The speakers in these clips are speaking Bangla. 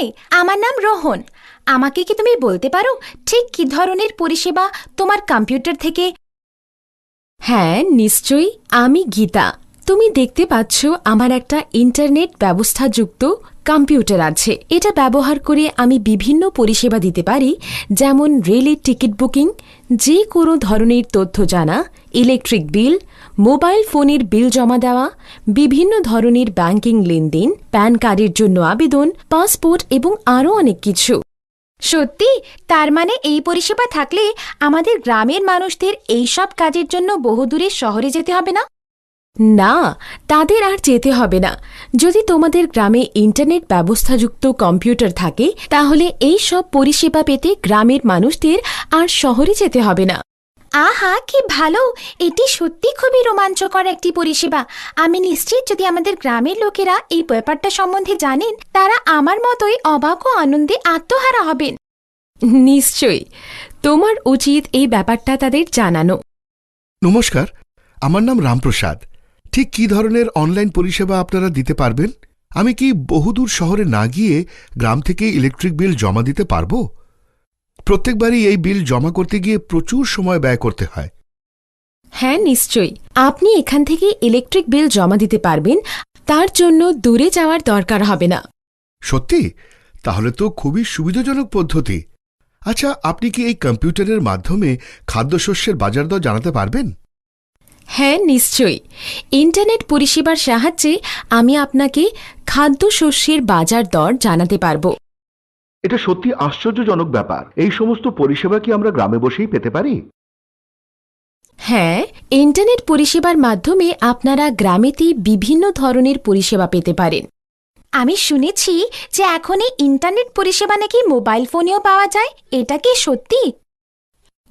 হাই, আমার নাম রোহন। আমাকে কি তুমি বলতে পারো ঠিক কি ধরনের পরিষেবা তোমার কম্পিউটার থেকে? হ্যাঁ, নিশ্চয়ই। আমি গীতা। তুমি দেখতে পাচ্ছ আমার একটা ইন্টারনেট ব্যবস্থাযুক্ত কম্পিউটার আছে। এটা ব্যবহার করে আমি বিভিন্ন পরিষেবা দিতে পারি, যেমন রেলের টিকিট বুকিং, যে কোনো ধরনের তথ্য জানা, ইলেকট্রিক বিল, মোবাইল ফোনের বিল জমা দেওয়া, বিভিন্ন ধরনের ব্যাংকিং লেনদেন, প্যান কার্ডের জন্য আবেদন, পাসপোর্ট এবং আরও অনেক কিছু। সত্যি? তার মানে এই পরিষেবা থাকলে আমাদের গ্রামের মানুষদের এই সব কাজের জন্য বহুদূরে শহরে যেতে হবে না? না, তাদের আর যেতে হবে না। যদি তোমাদের গ্রামে ইন্টারনেট ব্যবস্থাযুক্ত কম্পিউটার থাকে, তাহলে এই সব পরিষেবা পেতে গ্রামের মানুষদের আর শহরে যেতে হবে না। আহা, কি ভালো! এটি সত্যি খুবই রোমাঞ্চকর একটি পরিষেবা। আমি নিশ্চিত যদি আমাদের গ্রামের লোকেরা এই ব্যাপারটা সম্বন্ধে জানেন, তারা আমার মতোই অবাক ও আনন্দে আত্মহারা হবেন। নিশ্চয়ই, তোমার উচিত এই ব্যাপারটা তাদের জানানো। নমস্কার, আমার নাম রামপ্রসাদ। ঠিক কী ধরনের অনলাইন পরিষেবা আপনারা দিতে পারবেন? আমি কি বহুদূর শহরে না গিয়ে গ্রাম থেকে ইলেকট্রিক বিল জমা দিতে পারব? প্রত্যেকবারই এই বিল জমা করতে গিয়ে প্রচুর সময় ব্যয় করতে হয়। হ্যাঁ, নিশ্চয়ই। আপনি এখান থেকে ইলেকট্রিক বিল জমা দিতে পারবেন। তার জন্য দূরে যাওয়ার দরকার হবে না। সত্যি? তাহলে তো খুবই সুবিধাজনক পদ্ধতি। আচ্ছা, আপনি কি এই কম্পিউটারের মাধ্যমে খাদ্যশস্যের বাজার দর জানাতে পারবেন? হ্যাঁ, নিশ্চয়ই। ইন্টারনেট পরিষেবার সাহায্যে আমি আপনাকে খাদ্যশস্যের বাজার দর জানাতে পারব। এটা সত্যি আশ্চর্যজনক ব্যাপার। এই সমস্ত পরিষেবা কি আমরা গ্রামে বসেই পেতে পারি? হ্যাঁ, ইন্টারনেট পরিষেবার মাধ্যমে আপনারা গ্রামেতেই বিভিন্ন ধরনের পরিষেবা পেতে পারেন। আমি শুনেছি যে এখন এই ইন্টারনেট পরিষেবা নাকি মোবাইল ফোনেও পাওয়া যায়। এটা কি সত্যি?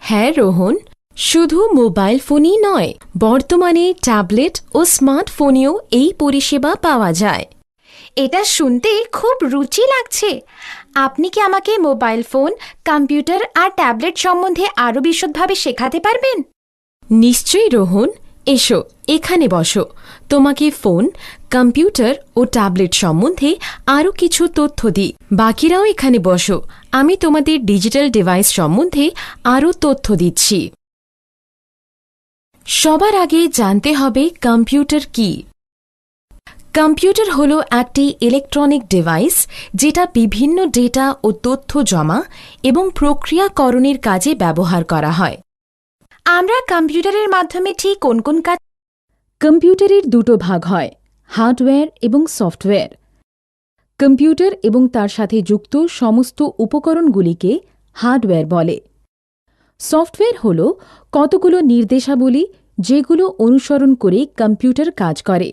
হ্যাঁ রোহন, শুধু মোবাইল ফোনই নয়, বর্তমানে ট্যাবলেট ও স্মার্টফোনেও এই পরিষেবা পাওয়া যায়। এটা শুনতে খুব রুচি লাগছে। আপনি কি আমাকে মোবাইল ফোন, কম্পিউটার আর ট্যাবলেট সম্বন্ধে আরও বিশদভাবে শেখাতে পারবেন? নিশ্চয়ই রোহন, এসো এখানে বসো। তোমাকে ফোন, কম্পিউটার ও ট্যাবলেট সম্বন্ধে আরও কিছু তথ্য দিই। বাকিরাও এখানে বসো, আমি তোমাদের ডিজিটাল ডিভাইস সম্বন্ধে আরও তথ্য দিচ্ছি। সবার আগে জানতে হবে কম্পিউটার কি। কম্পিউটার হল একটি ইলেকট্রনিক ডিভাইস যেটা বিভিন্ন ডেটা ও তথ্য জমা এবং প্রক্রিয়াকরণের কাজে ব্যবহার করা হয়। আমরা কম্পিউটারের মাধ্যমে ঠিক কোন কোন কাজ? কম্পিউটারের দুটো ভাগ হয়, হার্ডওয়্যার এবং সফটওয়্যার। কম্পিউটার এবং তার সাথে যুক্ত সমস্ত উপকরণগুলিকে হার্ডওয়্যার বলে। সফটওয়্যার হল কতগুলো নির্দেশাবলী যেগুলো অনুসরণ করে কম্পিউটার কাজ করে।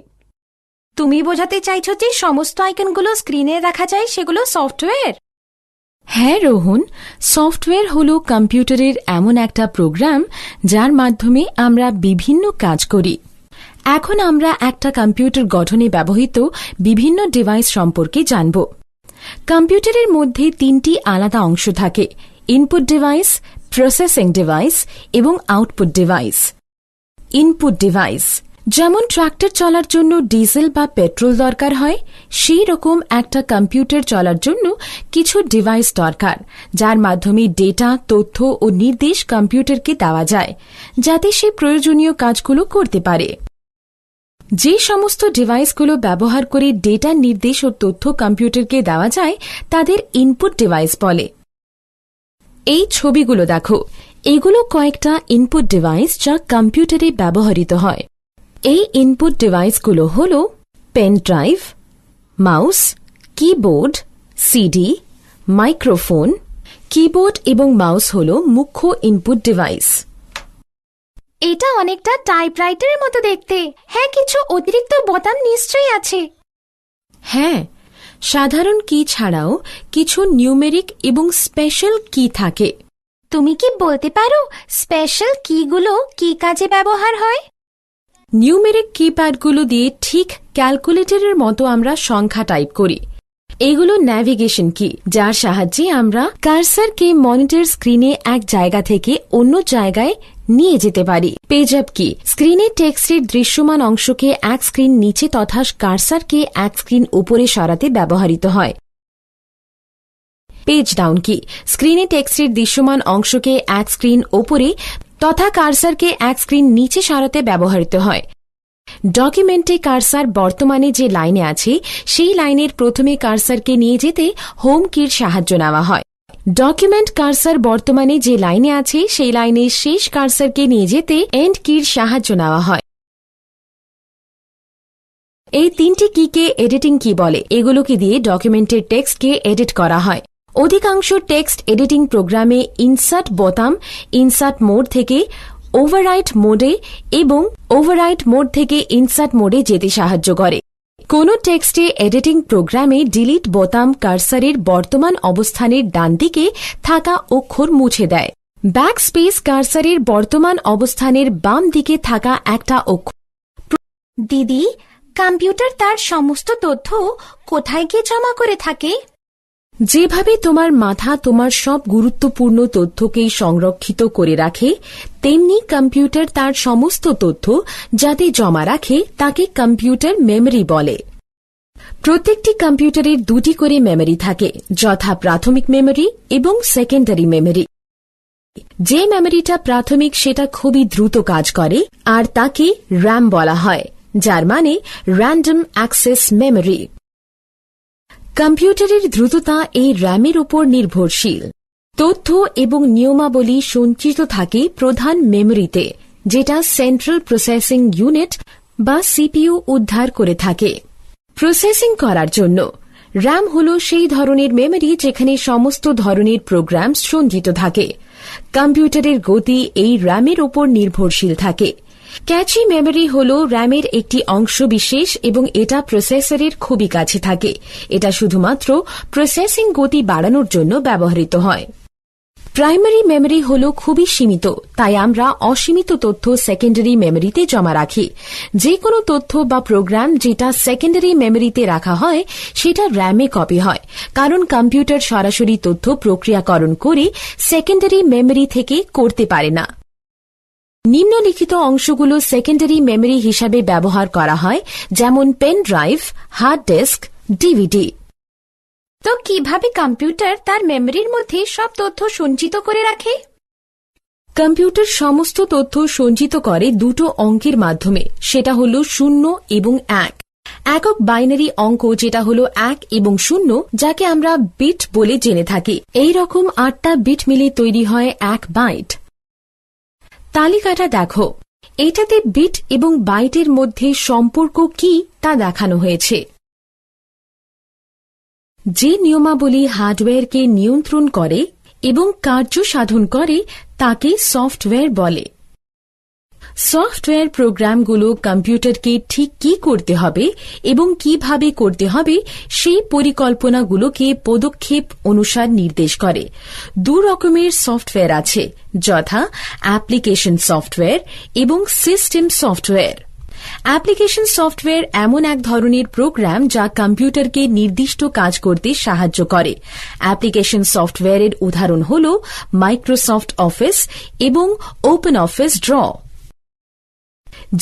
তুমি বোঝাতে চাইছো যে সমস্ত আইকনগুলো স্ক্রিনে দেখা যায় সেগুলো সফটওয়্যার? হ্যাঁ রোহন, সফটওয়্যার হল কম্পিউটারের এমন একটা প্রোগ্রাম যার মাধ্যমে আমরা বিভিন্ন কাজ করি। এখন আমরা একটা কম্পিউটার গঠনে ব্যবহৃত বিভিন্ন ডিভাইস সম্পর্কে জানব। কম্পিউটারের মধ্যে তিনটি আলাদা অংশ থাকে: ইনপুট ডিভাইস, প্রসেসিং ডিভাইস এবং আউটপুট ডিভাইস। ইনপুট ডিভাইস যেমন ট্রাক্টর চলার জন্য ডিজেল বা পেট্রোল দরকার হয়, সেই রকম একটা কম্পিউটার চলার জন্য কিছু ডিভাইস দরকার, যার মাধ্যমে ডেটা, তথ্য ও নির্দেশ কম্পিউটারকে দেওয়া যায় যাতে সে প্রয়োজনীয় কাজগুলো করতে পারে। যে সমস্ত ডিভাইসগুলো ব্যবহার করে ডেটা, নির্দেশ ও তথ্য কম্পিউটারকে দেওয়া যায় তাদের ইনপুট ডিভাইস বলে। এই ছবিগুলো দেখো, এগুলো কয়েকটা ইনপুট ডিভাইস যা কম্পিউটারে ব্যবহৃত হয়। এই ইনপুট ডিভাইসগুলো হল pen drive, mouse, keyboard, CD, microphone. Keyboard এবং মাউস হল মুখ্য ইনপুট ডিভাইস। এটা অনেকটা টাইপরাইটারের মতো দেখতে। হ্যাঁ, কিছু অতিরিক্ত বোতাম নিশ্চয়ই আছে। হ্যাঁ, সাধারণ কি ছাড়াও কিছু নিউমেরিক এবং স্পেশাল কি থাকে। তুমি কি বলতে পারো স্পেশাল কিগুলো কি কাজে ব্যবহার হয়? নিউমেরিক কিপ্যাডগুলো দিয়ে ঠিক ক্যালকুলেটরের মতো আমরা সংখ্যা টাইপ করি। এগুলো ন্যাভিগেশন কি, যার সাহায্যে আমরা কার্সারকে মনিটর স্ক্রিনে এক জায়গা থেকে অন্য জায়গায় নিয়ে যেতে পারি। পেজ আপ কি স্ক্রিনে টেক্সটের দৃশ্যমান অংশকে এক স্ক্রিন নিচে তথা কার্সারকে এক স্ক্রিন উপরে সরাতে ব্যবহৃত হয়। পেজ ডাউন কি স্ক্রিনে টেক্সটের দৃশ্যমান অংশকে এক স্ক্রিন ওপরে তথা কার্সারকে এক স্ক্রিন নিচে সরাতে ব্যবহৃত হয়। ডকুমেন্টে কার্সার বর্তমানে যে লাইনে আছে সেই লাইনের প্রথমে কার্সারকে নিয়ে যেতে হোম কির সাহায্য নেওয়া হয়। ডকুমেন্ট কার্সার বর্তমানে যে লাইনে আছে সেই লাইনের শেষ কার্সারকে নিয়ে যেতে এন্ড কির সাহায্য নেওয়া হয়। এই তিনটি কিকে এডিটিং কি বলে। এগুলোকে দিয়ে ডকুমেন্টের টেক্সটকে এডিট করা হয়। অধিকাংশ টেক্সট এডিটিং প্রোগ্রামে ইনসার্ট বোতাম ইনসার্ট মোড থেকে ওভাররাইট মোডে এবং ওভাররাইট মোড থেকে ইনসার্ট মোডে যেতে সাহায্য করে। কোন টেক্সটে এডিটিং প্রোগ্রামে ডিলিট বোতাম কার্সারের বর্তমান অবস্থানের ডান দিকে থাকা অক্ষর মুছে দেয়। ব্যাক স্পেস কার্সারের বর্তমান অবস্থানের বাম দিকে থাকা একটা অক্ষর। দিদি, কম্পিউটার তার সমস্ত তথ্য কোথায় গিয়ে জমা করে থাকে? যেভাবে তোমার মাথা তোমার সব গুরুত্বপূর্ণ তথ্যকে সংরক্ষিত করে রাখে, তেমনি কম্পিউটার তার সমস্ত তথ্য যাতে জমা রাখে তাকে কম্পিউটার মেমরি বলে। প্রত্যেকটি কম্পিউটারের দুটি করে মেমরি থাকে, যথা প্রাথমিক মেমরি এবং সেকেন্ডারি মেমরি। যে মেমরিটা প্রাথমিক সেটা খুবই দ্রুত কাজ করে আর তাকে র্যাম বলা হয়, যার মানে র্যান্ডম অ্যাক্সেস মেমরি। কম্পিউটারের দ্রুততা এই র্যামের উপর নির্ভরশীল। তথ্য এবং নিয়মাবলী সঞ্চিত থাকে প্রধান মেমরিতে, যেটা সেন্ট্রাল প্রসেসিং ইউনিট বা সিপিইউ উদ্ধার করে থাকে। প্রসেসিং করার জন্য র্যাম হল সেই ধরনের মেমরি যেখানে সমস্ত ধরনের প্রোগ্রাম সঞ্চিত থাকে। কম্পিউটারের গতি এই র্যামের উপর নির্ভরশীল থাকে। ক্যাচি মেমরি হল র্যামের একটি অংশ বিশেষ এবং এটা প্রসেসরের খুবই কাছে থাকে। এটা শুধুমাত্র প্রসেসিং গতি বাড়ানোর জন্য ব্যবহৃত হয়। প্রাইমারি মেমরি হল খুবই সীমিত, তাই আমরা অসীমিত তথ্য সেকেন্ডারি মেমরিতে জমা রাখি। যে কোনো তথ্য বা প্রোগ্রাম যেটা সেকেন্ডারি মেমরিতে রাখা হয় সেটা র্যামে কপি হয়, কারণ কম্পিউটার সরাসরি তথ্য প্রক্রিয়াকরণ করে সেকেন্ডারি মেমরি থেকে করতে পারে না। নিম্নলিখিত অংশগুলো সেকেন্ডারি মেমরি হিসাবে ব্যবহার করা হয়, যেমন pen drive, hard disk, DVD. তো কিভাবে কম্পিউটার তার মেমরির মধ্যে সব তথ্য সঞ্চিত করে রাখে? কম্পিউটার সমস্ত তথ্য সঞ্চিত করে দুটো অঙ্কের মাধ্যমে, সেটা হল 0 এবং 1। একক বাইনারি অঙ্ক যেটা হল 1 এবং 0, যাকে আমরা বিট বলে জেনে থাকি। এই রকম 8টা বিট মিলে তৈরি হয় 1 বাইট। তালিকাটা দেখো, এটাতে বিট এবং বাইটের মধ্যে সম্পর্ক কি তা দেখানো হয়েছে। যে নিয়মাবলী হার্ডওয়্যারকে নিয়ন্ত্রণ করে এবং কার্য সাধন করে তাকে সফটওয়্যার বলে। সফটওয়্যার প্রোগ্রামগুলো কম্পিউটারকে ঠিক কি করতে হবে এবং কিভাবে করতে হবে সেই পরিকল্পনাগুলোকে পদক্ষেপ অনুসার নির্দেশ করে। দু রকমের সফটওয়্যার আছে, যথা অ্যাপ্লিকেশন সফটওয়্যার এবং সিস্টেম সফটওয়্যার। অ্যাপ্লিকেশন সফটওয়্যার এমন এক ধরনের প্রোগ্রাম যা কম্পিউটারকে নির্দিষ্ট কাজ করতে সাহায্য করে। অ্যাপ্লিকেশন সফটওয়্যারের উদাহরণ হল মাইক্রোসফট অফিস এবং ওপেন অফিস ড্র।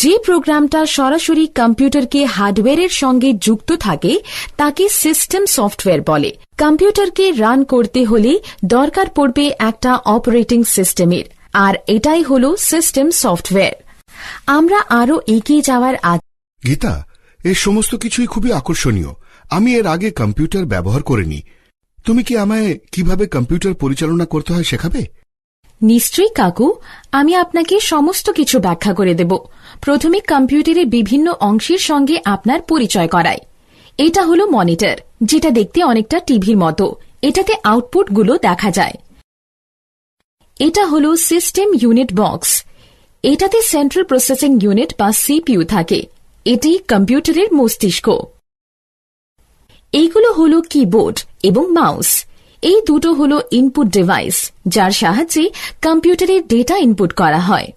যে প্রোগ্রামটা সরাসরি কম্পিউটারকে হার্ডওয়্যারের সঙ্গে যুক্ত থাকে তাকে সিস্টেম সফটওয়্যার বলে। কম্পিউটারকে রান করতে হলে দরকার পড়বে একটা অপারেটিং সিস্টেমের, আর এটাই হল সিস্টেম সফটওয়্যার। আমরা আরও এগিয়ে যাওয়ার আগে গীতা, এই সমস্ত কিছুই খুবই আকর্ষণীয়। আমি এর আগে কম্পিউটার ব্যবহার করিনি। তুমি কি আমায় কিভাবে কম্পিউটার পরিচালনা করতে হয় শেখাবে? নিশ্চয়ই কাকু, আমি আপনাকে সমস্ত কিছু ব্যাখ্যা করে দেব। প্রথমে কম্পিউটারের বিভিন্ন অংশের সঙ্গে আপনার পরিচয় করাই। এটা হলো মনিটর, যেটা দেখতে অনেকটা টিভির মতো। এটাতে আউটপুটগুলো দেখা যায়। এটা হলো সিস্টেম ইউনিট বক্স। এটাতে সেন্ট্রাল প্রসেসিং ইউনিট বা সিপিইউ থাকে। এটি কম্পিউটারের মস্তিষ্ক। এইগুলো হলো কিবোর্ড এবং মাউস। এই দুটো হলো ইনপুট ডিভাইস, যার সাহায্যে কম্পিউটারের ডেটা ইনপুট করা হয়।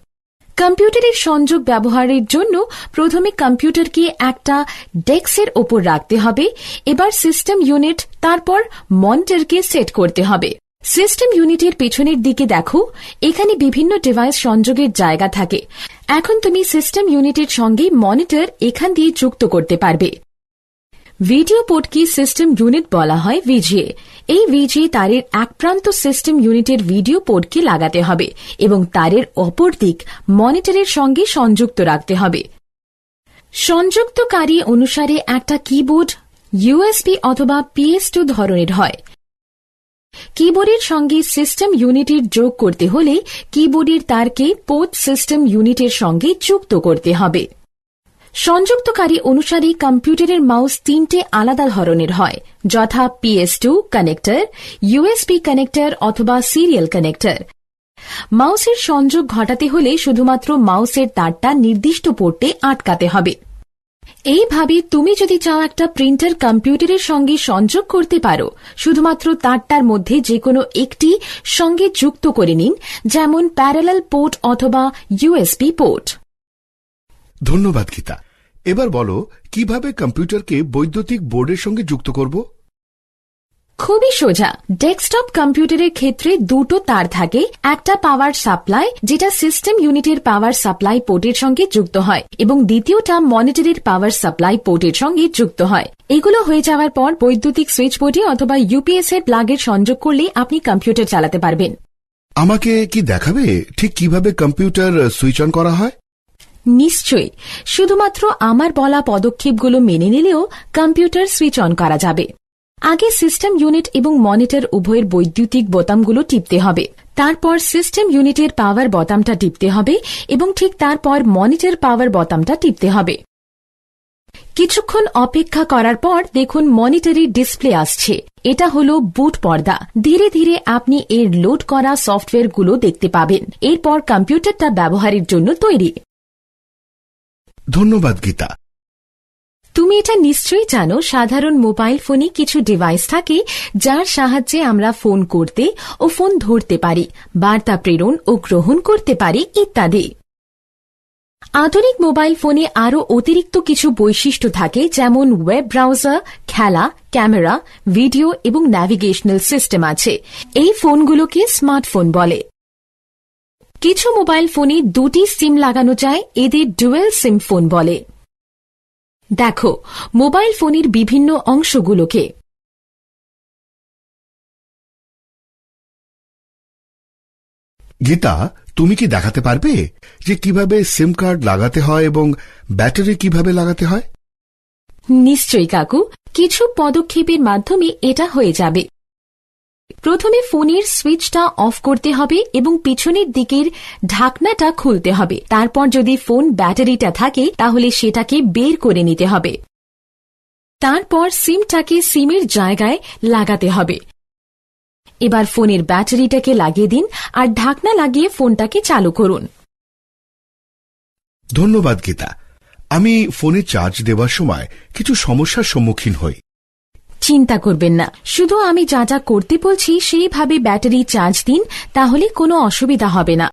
কম্পিউটারের সংযোগ ব্যবহারের জন্য প্রথমে কম্পিউটারকে একটা ডেস্কের ওপর রাখতে হবে। এবার সিস্টেম ইউনিট, তারপর মনিটরকে সেট করতে হবে। সিস্টেম ইউনিটের পেছনের দিকে দেখো, এখানে বিভিন্ন ডিভাইস সংযোগের জায়গা থাকে। এখন তুমি সিস্টেম ইউনিটের সঙ্গে মনিটর এখান দিয়ে যুক্ত করতে পারবে। ভিডিও পোর্টকে সিস্টেম ইউনিট বলা হয় ভিজিএ। এই ভিজিএ তারের এক প্রান্ত সিস্টেম ইউনিটের ভিডিও পোর্টকে লাগাতে হবে এবং তারের অপর দিক মনিটরের সঙ্গে সংযুক্ত রাখতে হবে। সংযুক্তকারী অনুসারে একটা কিবোর্ড ইউএসবি অথবা PS2 ধরনের হয়। কিবোর্ডের সঙ্গে সিস্টেম ইউনিটের যোগ করতে হলে কিবোর্ডের তারকে পোর্ট সিস্টেম ইউনিটের সঙ্গে যুক্ত করতে হবে। সংযুক্তকারী অনুসারে কম্পিউটারের মাউস তিনটে আলাদা ধরনের হয়, যথা PS2 কানেক্টর, USB কানেক্টর অথবা সিরিয়াল কানেক্টর। মাউসের সংযোগ ঘটাতে হলে শুধুমাত্র মাউসের তারটা নির্দিষ্ট পোর্টে আটকাতে হবে। এইভাবে তুমি যদি চাও একটা প্রিন্টার কম্পিউটারের সঙ্গে সংযোগ করতে পারো, শুধুমাত্র তারটার মধ্যে যে কোনো একটি সঙ্গে যুক্ত করে নিন, যেমন প্যারালাল পোর্ট অথবা USB পোর্ট। ধন্যবাদ গীতা। এবার বলো কিভাবে কম্পিউটারকে বৈদ্যুতিক বোর্ডের সঙ্গে যুক্ত করব। খুবই সোজা। ডেস্কটপ কম্পিউটারের ক্ষেত্রে দুটো তার থাকে, একটা পাওয়ার সাপ্লাই যেটা সিস্টেম ইউনিটের পাওয়ার সাপ্লাই পোর্টের সঙ্গে যুক্ত হয় এবং দ্বিতীয়টা মনিটরের পাওয়ার সাপ্লাই পোর্টের সঙ্গে যুক্ত হয়। এগুলো হয়ে যাওয়ার পর বৈদ্যুতিক সুইচ বোর্ডে অথবা UPS এর প্লাগের সংযোগ করলে আপনি কম্পিউটার চালাতে পারবেন। আমাকে কি দেখাবে ঠিক কিভাবে কম্পিউটার সুইচ অন করা হয়? নিশ্চয়ই। শুধুমাত্র আমার বলা পদক্ষেপগুলো মেনে নিলেও কম্পিউটার সুইচ অন করা যাবে। আগে সিস্টেম ইউনিট এবং মনিটর উভয়ের বৈদ্যুতিক বোতামগুলো টিপতে হবে। তারপর সিস্টেম ইউনিটের পাওয়ার বোতামটা টিপতে হবে এবং ঠিক তারপর মনিটর পাওয়ার বোতামটা টিপতে হবে। কিছুক্ষণ অপেক্ষা করার পর দেখুন মনিটরের ডিসপ্লে আসছে। এটা হলো বুট পর্দা। ধীরে ধীরে আপনি এর লোড করা সফটওয়্যারগুলো দেখতে পাবেন। এরপর কম্পিউটারটা ব্যবহারের জন্য তৈরি। ধন্যবাদ গীতা। তুমি এটা নিশ্চয়ই জানো, সাধারণ মোবাইল ফোনে কিছু ডিভাইস থাকে যার সাহায্যে আমরা ফোন করতে ও ফোন ধরতে পারি, বার্তা প্রেরণ ও গ্রহণ করতে পারি ইত্যাদি। আধুনিক মোবাইল ফোনে আরও অতিরিক্ত কিছু বৈশিষ্ট্য থাকে, যেমন ওয়েব ব্রাউজার, খেলা, ক্যামেরা, ভিডিও এবং ন্যাভিগেশনাল সিস্টেম আছে। এই ফোনগুলোকে স্মার্টফোন বলে। কিছু মোবাইল ফোনে দুটি সিম লাগানো যায়, এদের ডুয়েল সিম ফোন বলে। দেখো মোবাইল ফোনের বিভিন্ন অংশগুলোকে। গীতা, তুমি কি দেখাতে পারবে যে কিভাবে সিম কার্ড লাগাতে হয় এবং ব্যাটারি কিভাবে লাগাতে হয়? নিশ্চয়ই কাকু, কিছু পদক্ষেপের মাধ্যমে এটা হয়ে যাবে। প্রথমে ফোনের সুইচটা অফ করতে হবে এবং পিছনের দিকের ঢাকনাটা খুলতে হবে। তারপর যদি ফোন ব্যাটারিটা থাকে তাহলে সেটাকে বের করে নিতে হবে। তারপর সিমটাকে সিমের জায়গায় লাগাতে হবে। এবার ফোনের ব্যাটারিটাকে লাগিয়ে দিন আর ঢাকনা লাগিয়ে ফোনটাকে চালু করুন। ধন্যবাদ গীতা। আমি ফোনে চার্জ দেওয়ার সময় কিছু সমস্যার সম্মুখীন হই। চিন্তা করবেন না, শুধু আমি যা যা করতে বলছি সেইভাবে ব্যাটারি চার্জ দিন, তাহলে কোনো অসুবিধা হবে না।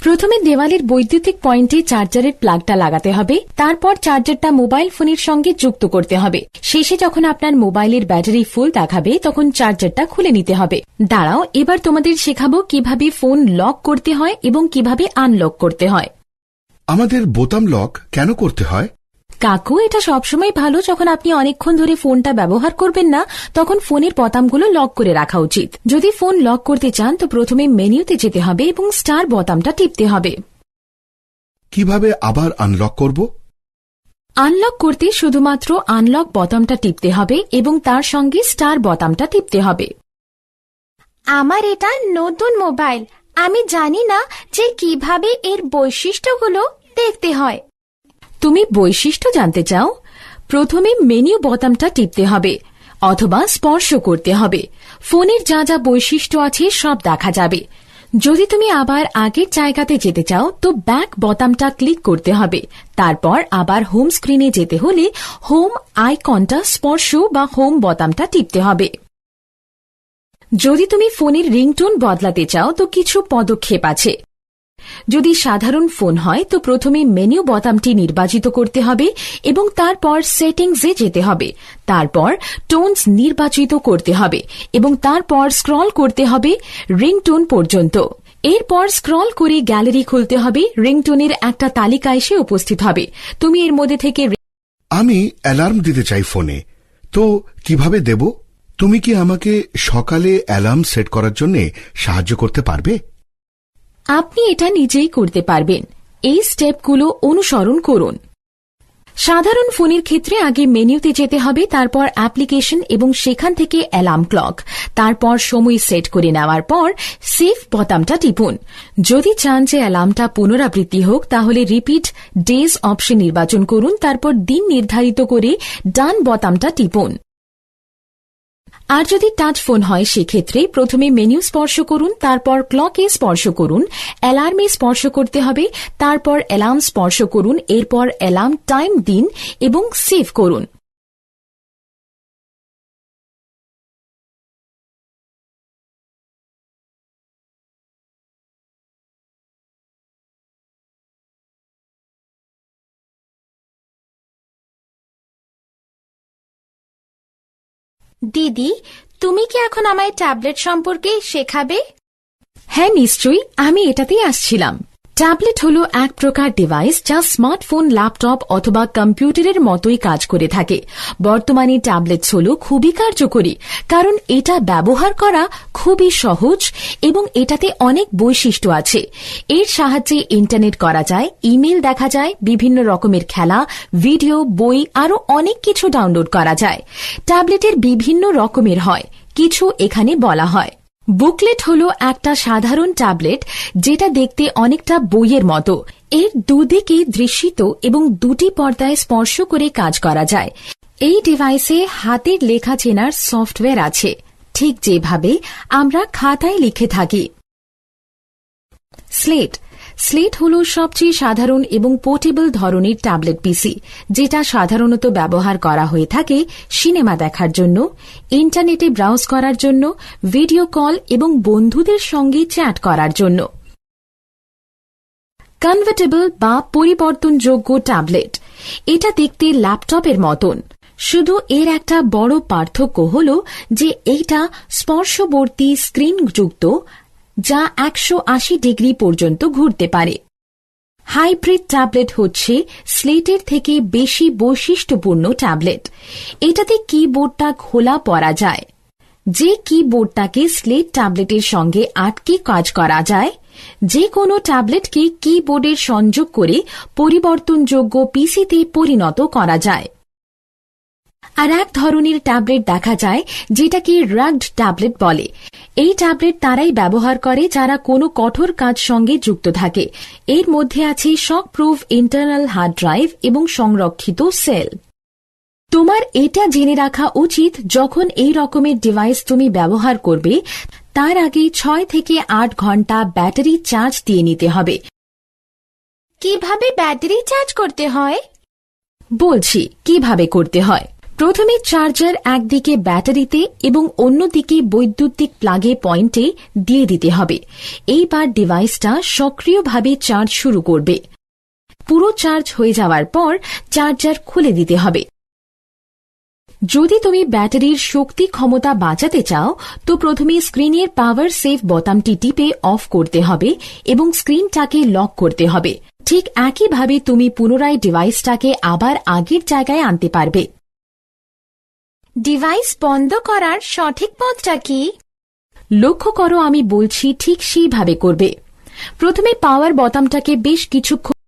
প্রথমে দেওয়ালের বৈদ্যুতিক পয়েন্টে চার্জারের প্লাগটা লাগাতে হবে। তারপর চার্জারটা মোবাইল ফোনের সঙ্গে যুক্ত করতে হবে। শেষে যখন আপনার মোবাইলের ব্যাটারি ফুল দেখাবে তখন চার্জারটা খুলে নিতে হবে। দাঁড়াও, এবার তোমাদের শেখাবো কিভাবে ফোন লক করতে হয় এবং কিভাবে আনলক করতে হয়। আমাদের বোতাম লক কেন করতে হয়? কাকু, এটা সবসময় ভালো যখন আপনি অনেকক্ষণ ধরে ফোনটা ব্যবহার করবেন না, তখন ফোনের বোতামগুলো লক করে রাখা উচিত। যদি ফোন লক করতে চান তো প্রথমে মেনুতে যেতে হবে এবং স্টার বোতামটা টিপতে হবে। কিভাবে আবার আনলক করব? আনলক করতে শুধুমাত্র আনলক বোতামটা টিপতে হবে এবং তার সঙ্গে স্টার বোতামটা টিপতে হবে। আমার এটা নতুন মোবাইল, আমি জানি না যে কিভাবে এর বৈশিষ্ট্যগুলো দেখতে হয়। তুমি বৈশিষ্ট্য জানতে চাও? প্রথমে মেনু বোতামটা টিপতে হবে অথবা স্পর্শ করতে হবে। ফোনের যা যা বৈশিষ্ট্য আছে সব দেখা যাবে। যদি তুমি আবার আগের জায়গাতে যেতে চাও তো ব্যাক বোতামটা ক্লিক করতে হবে। তারপর আবার হোম স্ক্রিনে যেতে হলে হোম আইকনটা স্পর্শ বা হোম বোতামটা টিপতে হবে। যদি তুমি ফোনের রিংটোন বদলাতে চাও তো কিছু পদক্ষেপ আছে। যদি সাধারণ ফোন হয় তো প্রথমে মেনু বোতামটি নির্বাচিত করতে হবে এবং তারপর সেটিংসে যেতে হবে। তারপর টোনস নির্বাচিত করতে হবে এবং তারপর স্ক্রল করতে হবে রিংটোন পর্যন্ত। এরপর স্ক্রল করে গ্যালারি খুলতে হবে। রিংটোনের একটা তালিকা এসে উপস্থিত হবে। তুমি এর মধ্যে থেকে আমি অ্যালার্ম দিতে চাই ফোনে, তো কিভাবে দেব? তুমি কি আমাকে সকালে অ্যালার্ম সেট করার জন্য সাহায্য করতে পারবে? আপনি এটা নিজেই করতে পারবেন। এই স্টেপগুলো অনুসরণ করুন। সাধারণ ফোনের ক্ষেত্রে আগে মেনুতে যেতে হবে, তারপর অ্যাপ্লিকেশন এবং সেখান থেকে অ্যালার্ম ক্লক, তারপর সময় সেট করে নেওয়ার পর সেভ বোতামটা টিপুন। যদি চান যে অ্যালার্মটা পুনরাবৃত্তি হোক তাহলে রিপিট ডেজ অপশন নির্বাচন করুন, তারপর দিন নির্ধারিত করে ডান বোতামটা টিপুন। আর যদি টাচ ফোন হয় সেক্ষেত্রে প্রথমে মেনু স্পর্শ করুন, তারপর ক্লকে স্পর্শ করুন, অ্যালার্মে স্পর্শ করতে হবে, তারপর অ্যালার্ম স্পর্শ করুন, এরপর অ্যালার্ম টাইম দিন এবং সেভ করুন। দিদি, তুমি কি এখন আমায় ট্যাবলেট সম্পর্কে শেখাবে? হ্যাঁ, নিশ্চয়ই, আমি এটাতেই আসছিলাম। ট্যাবলেট হল এক প্রকার ডিভাইস যা স্মার্টফোন, ল্যাপটপ অথবা কম্পিউটারের মতোই কাজ করে থাকে। বর্তমানে ট্যাবলেটস হল খুবই কার্যকরী, কারণ এটা ব্যবহার করা খুবই সহজ এবং এটাতে অনেক বৈশিষ্ট্য আছে। এর সাহায্যে ইন্টারনেট করা যায়, ইমেল দেখা যায়, বিভিন্ন রকমের খেলা, ভিডিও, বই আরও অনেক কিছু ডাউনলোড করা যায়। ট্যাবলেটের বিভিন্ন রকমের হয়, কিছু এখানে বলা হয়। বুকলেট হল একটা সাধারণ ট্যাবলেট যেটা দেখতে অনেকটা বইয়ের মতো। এর দুদিকে দৃশ্যিত এবং দুটি পর্দায় স্পর্শ করে কাজ করা যায়। এই ডিভাইসে হাতের লেখা চেনার সফটওয়্যার আছে, ঠিক যেভাবে আমরা খাতায় লিখে থাকি। স্লেট স্লেট হল সবচেয়ে সাধারণ এবং পোর্টেবল ধরনের ট্যাবলেট পিসি, যেটা সাধারণত ব্যবহার করা হয়ে থাকে সিনেমা দেখার জন্য, ইন্টারনেটে ব্রাউজ করার জন্য, ভিডিও কল এবং বন্ধুদের সঙ্গে চ্যাট করার জন্য। কনভার্টেবল বা পরিবর্তনযোগ্য ট্যাবলেট, এটা দেখতে ল্যাপটপের মতন, শুধু এর একটা বড় পার্থক্য হল যে এইটা স্পর্শবর্তী স্ক্রিনযুক্ত, যা 180 ডিগ্রি পর্যন্ত ঘুরতে পারে। হাইব্রিড ট্যাবলেট হচ্ছে স্লেটের থেকে বেশি বৈশিষ্ট্যপূর্ণ ট্যাবলেট। এটাতে কিবোর্ডটা খোলা পড়া যায়, যে কিবোর্ডটাকে স্লেট ট্যাবলেটের সঙ্গে আটকে কাজ করা যায়। যে কোনো ট্যাবলেটকে কিবোর্ডের সংযোগ করে পরিবর্তনযোগ্য পিসিতে পরিণত করা যায়। আর এক ধরনের ট্যাবলেট দেখা যায় যেটাকে রাগড ট্যাবলেট বলে। এই ট্যাবলেট তারাই ব্যবহার করে যারা কোনো কঠোর কাজ সঙ্গে যুক্ত থাকে। এর মধ্যে আছে শক প্রুফ ইন্টারনাল হার্ড ড্রাইভ এবং সংরক্ষিত সেল। তোমার এটা জেনে রাখা উচিত, যখন এই রকমের ডিভাইস তুমি ব্যবহার করবে তার আগে 6 থেকে 8 ঘন্টা ব্যাটারি চার্জ দিয়ে নিতে হবে। কিভাবে ব্যাটারি চার্জ করতে হয়? বলছি কিভাবে করতে হয়। প্রথমে চার্জার একদিকে ব্যাটারিতে এবং অন্যদিকে বৈদ্যুতিক প্লাগে পয়েন্টে দিয়ে দিতে হবে। এইবার ডিভাইসটা সক্রিয়ভাবে চার্জ শুরু করবে। পুরো চার্জ হয়ে যাওয়ার পর চার্জার খুলে দিতে হবে। যদি তুমি ব্যাটারির শক্তি ক্ষমতা বাঁচাতে চাও তো প্রথমে স্ক্রিনের পাওয়ার সেভ বোতামটি টিপে অফ করতে হবে এবং স্ক্রিনটাকে লক করতে হবে। ঠিক একইভাবে তুমি পুনরায় ডিভাইসটাকে আবার আগের জায়গায় আনতে পারবে। ডিভাইস বন্ধ করার সঠিক পথটা কি? লক্ষ্য করো, আমি বলছি ঠিক সেইভাবে করবে। প্রথমে পাওয়ার বোতামটাকে বেশ কিছুক্ষণ